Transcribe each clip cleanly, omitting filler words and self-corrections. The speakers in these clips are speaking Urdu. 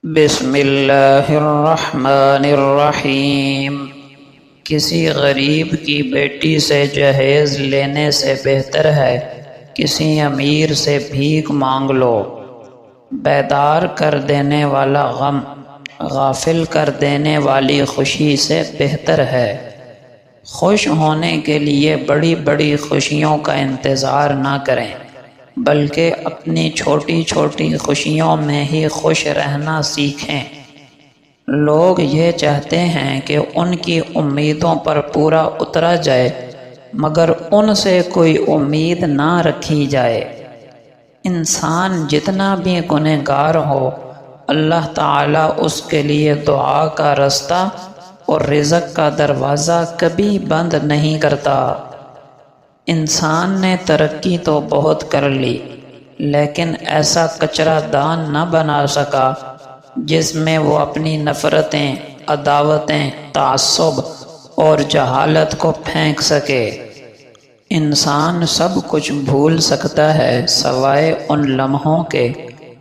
بسم اللہ الرحمن الرحیم۔ کسی غریب کی بیٹی سے جہیز لینے سے بہتر ہے کسی امیر سے بھیک مانگ لو۔ بیدار کر دینے والا غم غافل کر دینے والی خوشی سے بہتر ہے۔ خوش ہونے کے لیے بڑی بڑی خوشیوں کا انتظار نہ کریں، بلکہ اپنی چھوٹی چھوٹی خوشیوں میں ہی خوش رہنا سیکھیں۔ لوگ یہ چاہتے ہیں کہ ان کی امیدوں پر پورا اترا جائے، مگر ان سے کوئی امید نہ رکھی جائے۔ انسان جتنا بھی گنہگار ہو، اللہ تعالیٰ اس کے لیے دعا کا رستہ اور رزق کا دروازہ کبھی بند نہیں کرتا۔ انسان نے ترقی تو بہت کر لی، لیکن ایسا کچرا دان نہ بنا سکا جس میں وہ اپنی نفرتیں، عداوتیں، تعصب اور جہالت کو پھینک سکے۔ انسان سب کچھ بھول سکتا ہے سوائے ان لمحوں کے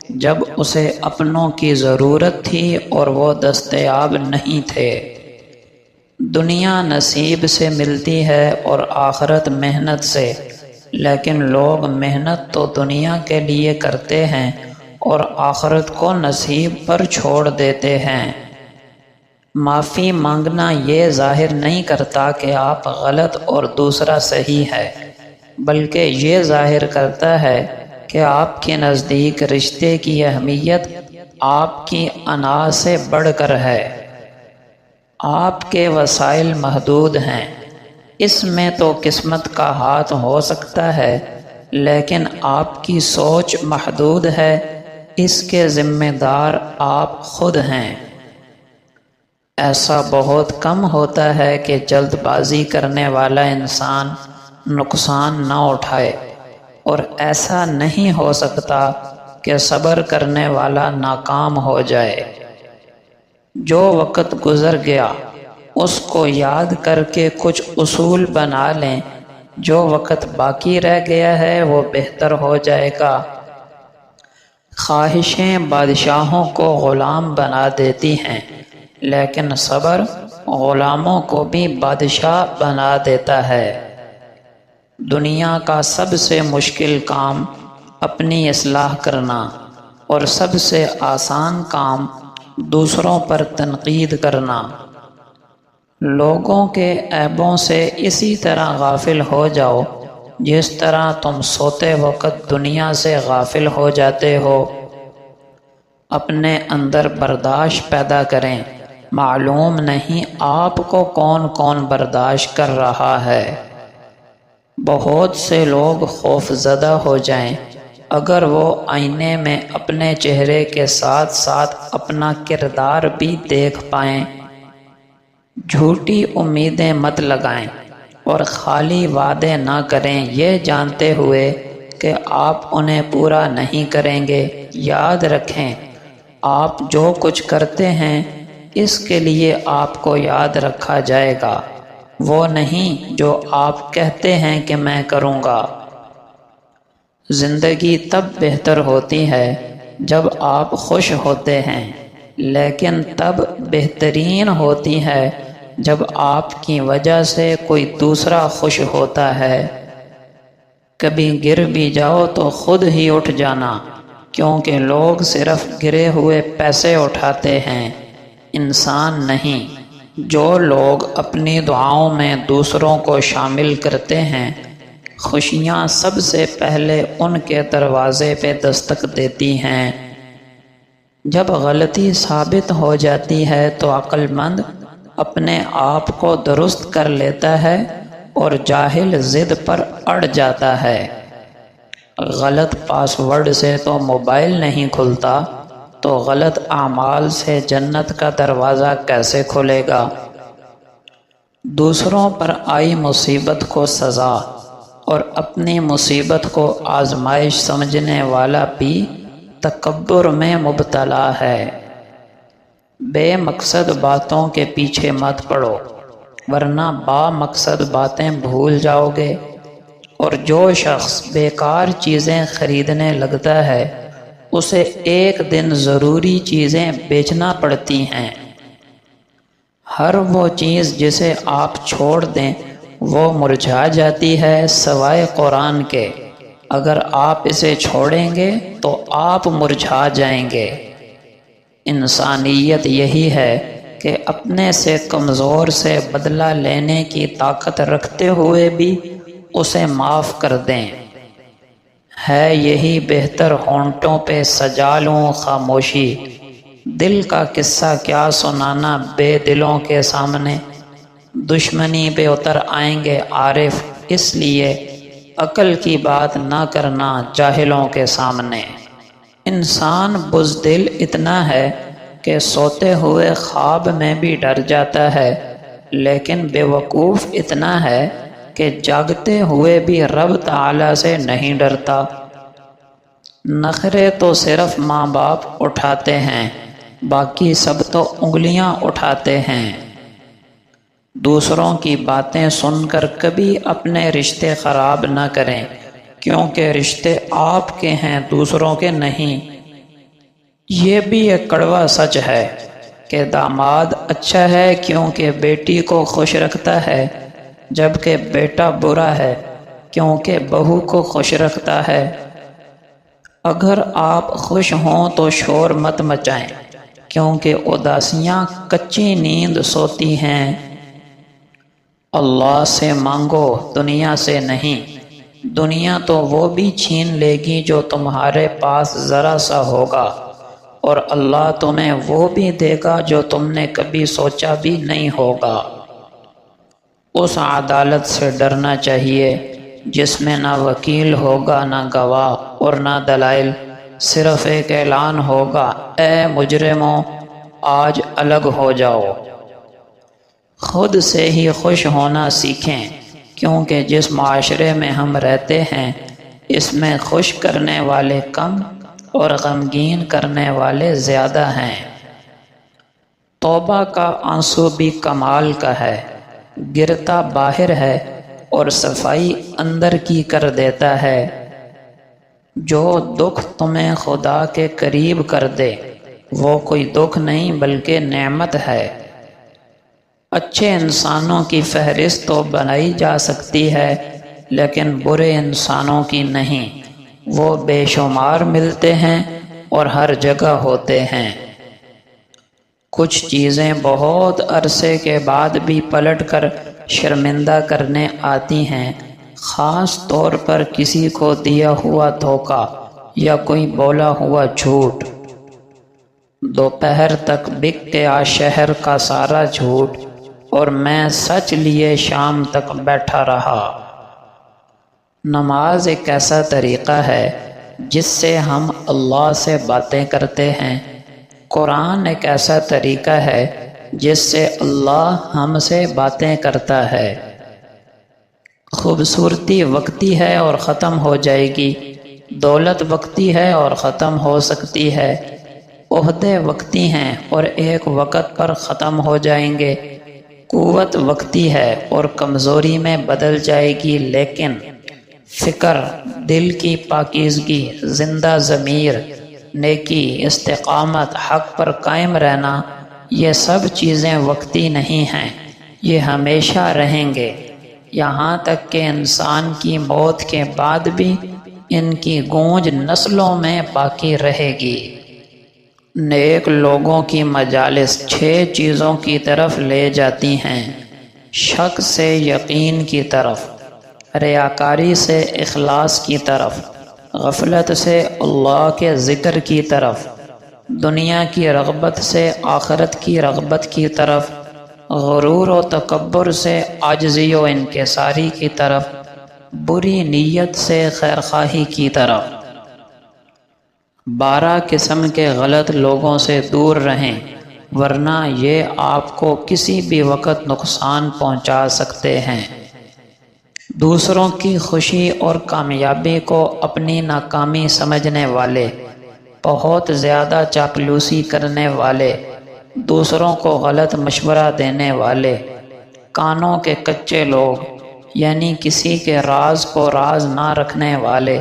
جب اسے اپنوں کی ضرورت تھی اور وہ دستیاب نہیں تھے۔ دنیا نصیب سے ملتی ہے اور آخرت محنت سے، لیکن لوگ محنت تو دنیا کے لیے کرتے ہیں اور آخرت کو نصیب پر چھوڑ دیتے ہیں۔ معافی مانگنا یہ ظاہر نہیں کرتا کہ آپ غلط اور دوسرا صحیح ہے، بلکہ یہ ظاہر کرتا ہے کہ آپ کے نزدیک رشتے کی اہمیت آپ کی انا سے بڑھ کر ہے۔ آپ کے وسائل محدود ہیں، اس میں تو قسمت کا ہاتھ ہو سکتا ہے، لیکن آپ کی سوچ محدود ہے، اس کے ذمہ دار آپ خود ہیں۔ ایسا بہت کم ہوتا ہے کہ جلد بازی کرنے والا انسان نقصان نہ اٹھائے، اور ایسا نہیں ہو سکتا کہ صبر کرنے والا ناکام ہو جائے۔ جو وقت گزر گیا اس کو یاد کر کے کچھ اصول بنا لیں، جو وقت باقی رہ گیا ہے وہ بہتر ہو جائے گا۔ خواہشیں بادشاہوں کو غلام بنا دیتی ہیں، لیکن صبر غلاموں کو بھی بادشاہ بنا دیتا ہے۔ دنیا کا سب سے مشکل کام اپنی اصلاح کرنا، اور سب سے آسان کام دوسروں پر تنقید کرنا۔ لوگوں کے عیبوں سے اسی طرح غافل ہو جاؤ جس طرح تم سوتے وقت دنیا سے غافل ہو جاتے ہو۔ اپنے اندر برداشت پیدا کریں، معلوم نہیں آپ کو کون کون برداشت کر رہا ہے۔ بہت سے لوگ خوف زدہ ہو جائیں اگر وہ آئینے میں اپنے چہرے کے ساتھ ساتھ اپنا کردار بھی دیکھ پائیں۔ جھوٹی امیدیں مت لگائیں اور خالی وعدے نہ کریں یہ جانتے ہوئے کہ آپ انہیں پورا نہیں کریں گے۔ یاد رکھیں، آپ جو کچھ کرتے ہیں اس کے لیے آپ کو یاد رکھا جائے گا، وہ نہیں جو آپ کہتے ہیں کہ میں کروں گا۔ زندگی تب بہتر ہوتی ہے جب آپ خوش ہوتے ہیں، لیکن تب بہترین ہوتی ہے جب آپ کی وجہ سے کوئی دوسرا خوش ہوتا ہے۔ کبھی گر بھی جاؤ تو خود ہی اٹھ جانا، کیونکہ لوگ صرف گرے ہوئے پیسے اٹھاتے ہیں، انسان نہیں۔ جو لوگ اپنی دعاؤں میں دوسروں کو شامل کرتے ہیں، خوشیاں سب سے پہلے ان کے دروازے پہ دستک دیتی ہیں۔ جب غلطی ثابت ہو جاتی ہے تو عقل مند اپنے آپ کو درست کر لیتا ہے اور جاہل ضد پر اڑ جاتا ہے۔ غلط پاس ورڈ سے تو موبائل نہیں کھلتا، تو غلط اعمال سے جنت کا دروازہ کیسے کھلے گا؟ دوسروں پر آئی مصیبت کو سزا اور اپنی مصیبت کو آزمائش سمجھنے والا بھی تکبر میں مبتلا ہے۔ بے مقصد باتوں کے پیچھے مت پڑو، ورنہ با مقصد باتیں بھول جاؤ گے۔ اور جو شخص بیکار چیزیں خریدنے لگتا ہے اسے ایک دن ضروری چیزیں بیچنا پڑتی ہیں۔ ہر وہ چیز جسے آپ چھوڑ دیں وہ مرجھا جاتی ہے سوائے قرآن کے، اگر آپ اسے چھوڑیں گے تو آپ مرجھا جائیں گے۔ انسانیت یہی ہے کہ اپنے سے کمزور سے بدلہ لینے کی طاقت رکھتے ہوئے بھی اسے معاف کر دیں۔ ہے یہی بہتر ہونٹوں پہ سجا لوں خاموشی، دل کا قصہ کیا سنانا بے دلوں کے سامنے۔ دشمنی پہ اتر آئیں گے عارف، اس لیے عقل کی بات نہ کرنا جاہلوں کے سامنے۔ انسان بزدل اتنا ہے کہ سوتے ہوئے خواب میں بھی ڈر جاتا ہے، لیکن بے وقوف اتنا ہے کہ جاگتے ہوئے بھی رب تعالی سے نہیں ڈرتا۔ نخرے تو صرف ماں باپ اٹھاتے ہیں، باقی سب تو انگلیاں اٹھاتے ہیں۔ دوسروں کی باتیں سن کر کبھی اپنے رشتے خراب نہ کریں، کیونکہ رشتے آپ کے ہیں دوسروں کے نہیں۔ یہ بھی ایک کڑوا سچ ہے کہ داماد اچھا ہے کیونکہ بیٹی کو خوش رکھتا ہے، جبکہ بیٹا برا ہے کیونکہ بہو کو خوش رکھتا ہے۔ اگر آپ خوش ہوں تو شور مت مچائیں، کیونکہ اداسیاں کچی نیند سوتی ہیں۔ اللہ سے مانگو دنیا سے نہیں، دنیا تو وہ بھی چھین لے گی جو تمہارے پاس ذرا سا ہوگا، اور اللہ تمہیں وہ بھی دے گا جو تم نے کبھی سوچا بھی نہیں ہوگا۔ اس عدالت سے ڈرنا چاہیے جس میں نہ وکیل ہوگا نہ گواہ اور نہ دلائل، صرف ایک اعلان ہوگا، اے مجرموں آج الگ ہو جاؤ۔ خود سے ہی خوش ہونا سیکھیں، کیونکہ جس معاشرے میں ہم رہتے ہیں اس میں خوش کرنے والے کم اور غمگین کرنے والے زیادہ ہیں۔ توبہ کا آنسو بھی کمال کا ہے، گرتا باہر ہے اور صفائی اندر کی کر دیتا ہے۔ جو دکھ تمہیں خدا کے قریب کر دے وہ کوئی دکھ نہیں بلکہ نعمت ہے۔ اچھے انسانوں کی فہرست تو بنائی جا سکتی ہے لیکن برے انسانوں کی نہیں، وہ بے شمار ملتے ہیں اور ہر جگہ ہوتے ہیں۔ کچھ چیزیں بہت عرصے کے بعد بھی پلٹ کر شرمندہ کرنے آتی ہیں، خاص طور پر کسی کو دیا ہوا دھوکہ یا کوئی بولا ہوا جھوٹ۔ دوپہر تک بک گیا شہر کا سارا جھوٹ، اور میں سچ لیے شام تک بیٹھا رہا۔ نماز ایک ایسا طریقہ ہے جس سے ہم اللہ سے باتیں کرتے ہیں، قرآن ایک ایسا طریقہ ہے جس سے اللہ ہم سے باتیں کرتا ہے۔ خوبصورتی وقتی ہے اور ختم ہو جائے گی، دولت وقتی ہے اور ختم ہو سکتی ہے، عہدے وقتی ہیں اور ایک وقت پر ختم ہو جائیں گے، قوت وقتی ہے اور کمزوری میں بدل جائے گی، لیکن فکر، دل کی پاکیزگی، زندہ ضمیر، نیکی، استقامت، حق پر قائم رہنا، یہ سب چیزیں وقتی نہیں ہیں، یہ ہمیشہ رہیں گے، یہاں تک کہ انسان کی موت کے بعد بھی ان کی گونج نسلوں میں باقی رہے گی۔ نیک لوگوں کی مجالس 6 چیزوں کی طرف لے جاتی ہیں: شک سے یقین کی طرف، ریاکاری سے اخلاص کی طرف، غفلت سے اللہ کے ذکر کی طرف، دنیا کی رغبت سے آخرت کی رغبت کی طرف، غرور و تکبر سے عاجزی و انکساری کی طرف، بری نیت سے خیرخواہی کی طرف۔ 12 قسم کے غلط لوگوں سے دور رہیں، ورنہ یہ آپ کو کسی بھی وقت نقصان پہنچا سکتے ہیں۔ دوسروں کی خوشی اور کامیابی کو اپنی ناکامی سمجھنے والے، بہت زیادہ چاپلوسی کرنے والے، دوسروں کو غلط مشورہ دینے والے، کانوں کے کچے لوگ، یعنی کسی کے راز کو راز نہ رکھنے والے،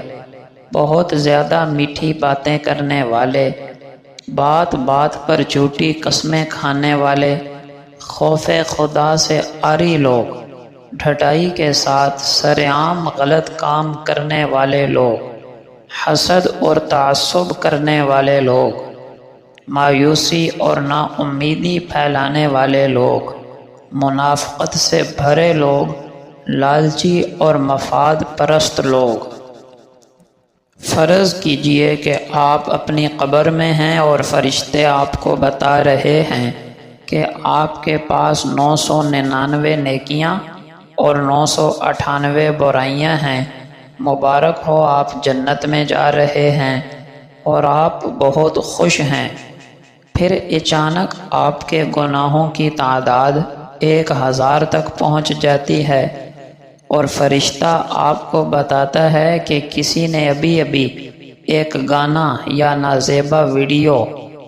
بہت زیادہ میٹھی باتیں کرنے والے، بات بات پر جھوٹی قسمیں کھانے والے، خوف خدا سے عاری لوگ، ڈھٹائی کے ساتھ سرعام غلط کام کرنے والے لوگ، حسد اور تعصب کرنے والے لوگ، مایوسی اور نا امیدی پھیلانے والے لوگ، منافقت سے بھرے لوگ، لالچی اور مفاد پرست لوگ۔ فرض کیجئے کہ آپ اپنی قبر میں ہیں اور فرشتے آپ کو بتا رہے ہیں کہ آپ کے پاس 999 نیکیاں اور 998 برائیاں ہیں، مبارک ہو آپ جنت میں جا رہے ہیں، اور آپ بہت خوش ہیں۔ پھر اچانک آپ کے گناہوں کی تعداد 1000 تک پہنچ جاتی ہے، اور فرشتہ آپ کو بتاتا ہے کہ کسی نے ابھی ایک گانا یا نازیبا ویڈیو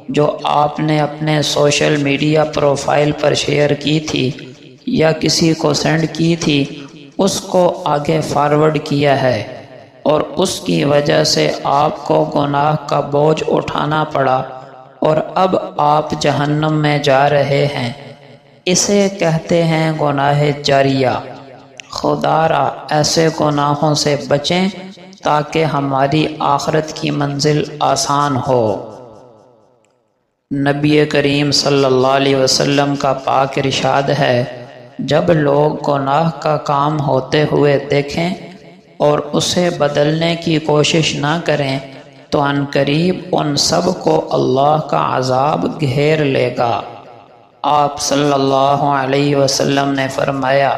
جو آپ نے اپنے سوشل میڈیا پروفائل پر شیئر کی تھی یا کسی کو سینڈ کی تھی، اس کو آگے فارورڈ کیا ہے، اور اس کی وجہ سے آپ کو گناہ کا بوجھ اٹھانا پڑا، اور اب آپ جہنم میں جا رہے ہیں۔ اسے کہتے ہیں گناہ جاریہ۔ خدا را ایسے گناہوں سے بچیں تاکہ ہماری آخرت کی منزل آسان ہو۔ نبی کریم صلی اللہ علیہ وسلم کا پاک ارشاد ہے، جب لوگ گناہ کا کام ہوتے ہوئے دیکھیں اور اسے بدلنے کی کوشش نہ کریں تو عنقریب ان سب کو اللہ کا عذاب گھیر لے گا۔ آپ صلی اللہ علیہ وسلم نے فرمایا،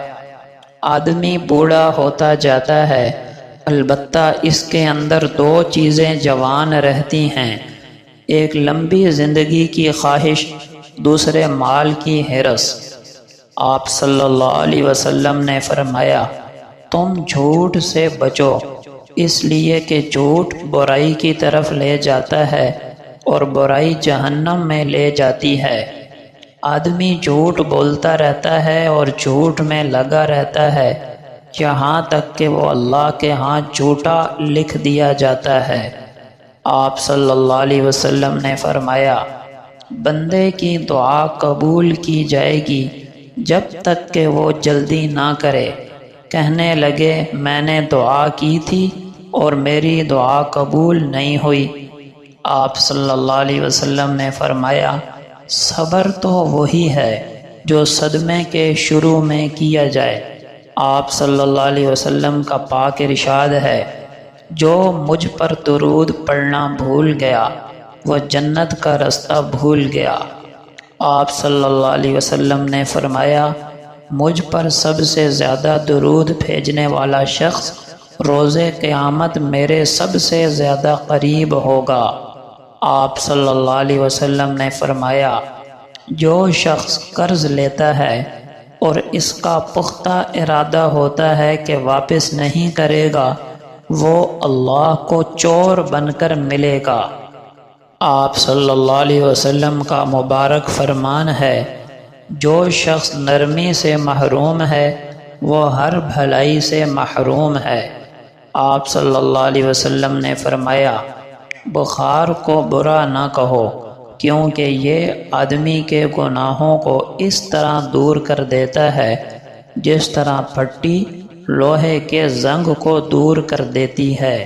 آدمی بوڑھا ہوتا جاتا ہے، البتہ اس کے اندر 2 چیزیں جوان رہتی ہیں، ایک لمبی زندگی کی خواہش، دوسرے مال کی حرص۔ آپ صلی اللہ علیہ وسلم نے فرمایا، تم جھوٹ سے بچو، اس لیے کہ جھوٹ برائی کی طرف لے جاتا ہے اور برائی جہنم میں لے جاتی ہے۔ آدمی جھوٹ بولتا رہتا ہے اور جھوٹ میں لگا رہتا ہے، یہاں تک کہ وہ اللہ کے ہاں جھوٹا لکھ دیا جاتا ہے۔ آپ صلی اللہ علیہ وسلم نے فرمایا، بندے کی دعا قبول کی جائے گی جب تک کہ وہ جلدی نہ کرے، کہنے لگے میں نے دعا کی تھی اور میری دعا قبول نہیں ہوئی۔ آپ صلی اللہ علیہ وسلم نے فرمایا، صبر تو وہی ہے جو صدمے کے شروع میں کیا جائے۔ آپ صلی اللہ علیہ وسلم کا پاک ارشاد ہے، جو مجھ پر درود پڑھنا بھول گیا وہ جنت کا رستہ بھول گیا۔ آپ صلی اللہ علیہ وسلم نے فرمایا، مجھ پر سب سے زیادہ درود بھیجنے والا شخص روز قیامت میرے سب سے زیادہ قریب ہوگا۔ آپ صلی اللہ علیہ وسلم نے فرمایا، جو شخص قرض لیتا ہے اور اس کا پختہ ارادہ ہوتا ہے کہ واپس نہیں کرے گا، وہ اللہ کو چور بن کر ملے گا۔ آپ صلی اللہ علیہ وسلم کا مبارک فرمان ہے، جو شخص نرمی سے محروم ہے وہ ہر بھلائی سے محروم ہے۔ آپ صلی اللہ علیہ وسلم نے فرمایا، بخار کو برا نہ کہو، کیونکہ یہ آدمی کے گناہوں کو اس طرح دور کر دیتا ہے جس طرح پھٹی لوہے کے زنگ کو دور کر دیتی ہے۔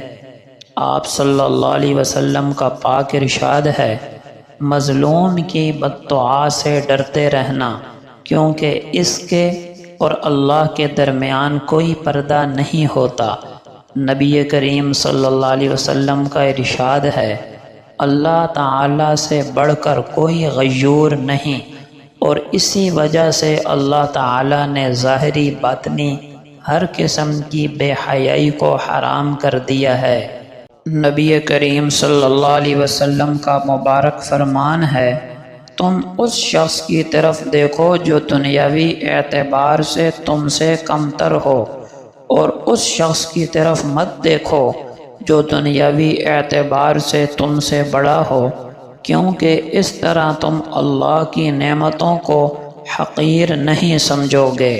آپ صلی اللہ علیہ وسلم کا پاک ارشاد ہے، مظلوم کی بددعا سے ڈرتے رہنا، کیونکہ اس کے اور اللہ کے درمیان کوئی پردہ نہیں ہوتا۔ نبی کریم صلی اللہ علیہ وسلم کا ارشاد ہے، اللہ تعالی سے بڑھ کر کوئی غیور نہیں، اور اسی وجہ سے اللہ تعالی نے ظاہری باطنی ہر قسم کی بے حیائی کو حرام کر دیا ہے۔ نبی کریم صلی اللہ علیہ وسلم کا مبارک فرمان ہے، تم اس شخص کی طرف دیکھو جو دنیاوی اعتبار سے تم سے کمتر ہو، اور اس شخص کی طرف مت دیکھو جو دنیاوی اعتبار سے تم سے بڑا ہو، کیونکہ اس طرح تم اللہ کی نعمتوں کو حقیر نہیں سمجھو گے۔